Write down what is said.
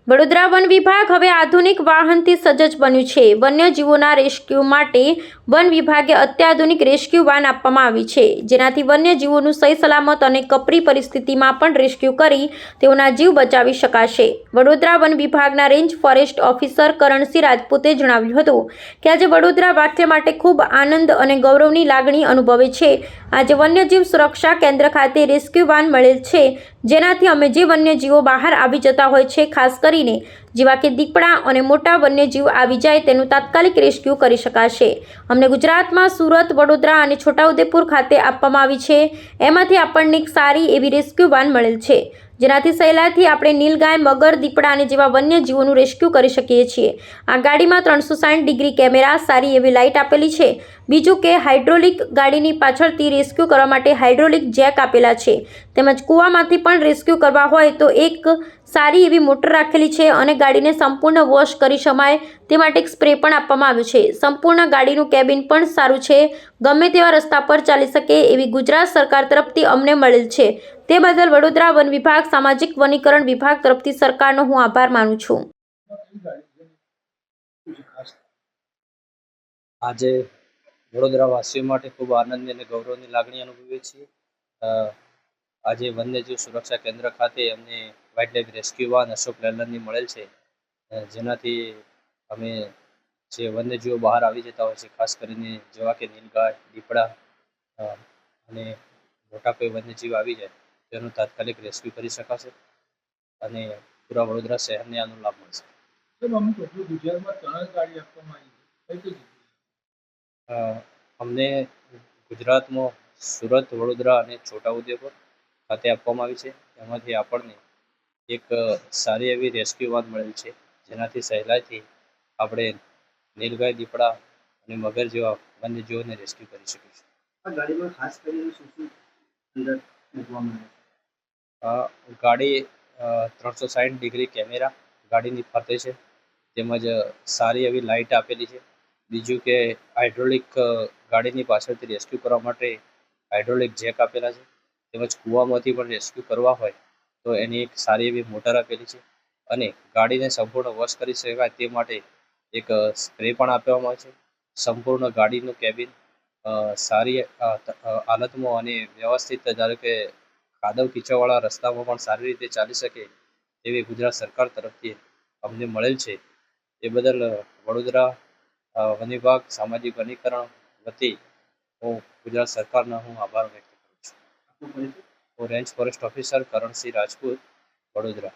Vadodara one વિભાગ હવે આધુનિક વાહનથી સજ્જ બન્યું છે। વન્યજીવોના રેસ્ક્યુ માટે વન વિભાગે અત્યાધુનિક રેસ્ક્યુ વાન આપવામાં આવી છે, જેનાથી વન્યજીવોનું સહી સલામત અને કપરી પરિસ્થિતિમાં પણ રેસ્ક્યુ કરી તેઓના જીવ બચાવી શકાશે। વડોદરા વન વિભાગના રેન્જ ફોરેસ્ટ ઓફિસર કરણસિંહ રાજપૂતે જણાવ્યું હતું કે આજે વડોદરા વાસીઓ માટે ખૂબ આનંદ અને ગૌરવની લાગણી અનુભવે છે। આજે વન્યજીવ સુરક્ષા કેન્દ્ર ખાતે રેસ્ક્યુ વાન મળેલ છે, જેનાથી અમે જે વન્યજીવો બહાર આવી જતા હોય છે, ખાસ કરીને જેવા કે દીપડા અને મોટા વન્યજીવ આવી જાય તેનું તાત્કાલિક રેસ્ક્યુ કરી શકાશે। અમને ગુજરાતમાં સુરત, વડોદરા અને છોટાઉદેપુર ખાતે આપવામાં આવી છે, એમાંથી આપણને એક સારી એવી રેસ્ક્યુ વાન મળેલ છે, જેનાથી સહેલાઈથી આપણે નીલગાય, મગર, દીપડા અને જેવા વન્યજીવોનું રેસ્ક્યુ કરી શકીએ છીએ। આ ગાડીમાં 360 ડિગ્રી કેમેરા, સારી એવી લાઇટ આપેલી છે। બીજું કે હાઇડ્રોલિક ગાડીની પાછળથી રેસ્ક્યુ કરવા માટે હાઇડ્રોલિક જેક આપેલા છે, તેમજ કૂવામાંથી પણ રેસ્ક્યુ કરવા હોય તો એક સારી એવી મોટર રાખેલી છે અને ગાડીને સંપૂર્ણ વોશ કરી શકાય તે માટે એક સ્પ્રે પણ આપવામાં આવ્યો છે। સંપૂર્ણ ગાડીનું કેબિન પણ સારું છે, ગમે તેવા રસ્તા પર ચાલી શકે એવી ગુજરાત સરકાર તરફથી અમને મળેલ છે। તે બદલ વડોદરા વન વિભાગ, સામાજિક વનીકરણ વિભાગ તરફથી સરકારનો હું આભાર માનું છું। આજે વડોદરા વાસીઓ માટે ખૂબ આનંદની અને ગૌરવની લાગણી અનુભવીએ છીએ। આજે વન્યજીવ સુરક્ષા કેન્દ્ર ખાતે અમને wildlife rescue van Ashok લેલનની મળેલ છે, જેનાથી અમે જે વન્યજીવો બહાર આવી જતા હોય છે, ખાસ કરીને જેવા કે નીલગાય, દીપડા અને મોટા કોઈ વન્યજીવ આવી જાય તેનું તાત્કાલિક રેસ્ક્યુ કરી શકાશે અને પૂરા વડોદરા શહેરને આનો લાભ મળશે। અમને ગુજરાતમાં સુરત, વડોદરા અને છોટાઉદેપુર ખાતે આપવામાં આવી છે, એમાંથી આપણને એક સારી એવી રેસ્ક્યુ વાન મળેલ છે, જેનાથી સહેલાઈથી આપણે નીલગાય, દીપડા અને મગર જેવા વન્યજીવોને રેસ્ક્યુ કરી શકીશું। આ ગાડીમાં ખાસ કરીને શું શું અંદર મૂકવામાં આવે છે? ગાડી 360 ડિગ્રી કેમેરા ગાડીની ફરતે છે, તેમજ સારી એવી લાઇટ આપેલી છે। બીજું કે હાઇડ્રોલિક ગાડીની પાછળથી રેસ્ક્યુ કરવા માટે હાઇડ્રોલિક જેક આપેલા છે, તેમજ કૂવામાંથી પણ રેસ્ક્યુ કરવા હોય તો એની એક સારી એવી મોટર આપેલી છે અને ગાડીને સંપૂર્ણ વોશ કરી શકાય તે માટે એક સ્પ્રે પણ આપવામાં આવે છે। સંપૂર્ણ ગાડીનું કેબિન સારી હાલતમાં અને વ્યવસ્થિત, ધારો કે કાદવ કીચડવાળા રસ્તામાં પણ સારી રીતે ચાલી શકે એવી ગુજરાત સરકાર તરફથી અમને મળેલ છે। એ બદલ વડોદરા વન વિભાગ, સામાજિક વનીકરણ વતી હું ગુજરાત સરકારનો આભાર વ્યક્ત કરું છું। હું range forest officer Karansinh Rajput, Vadodara.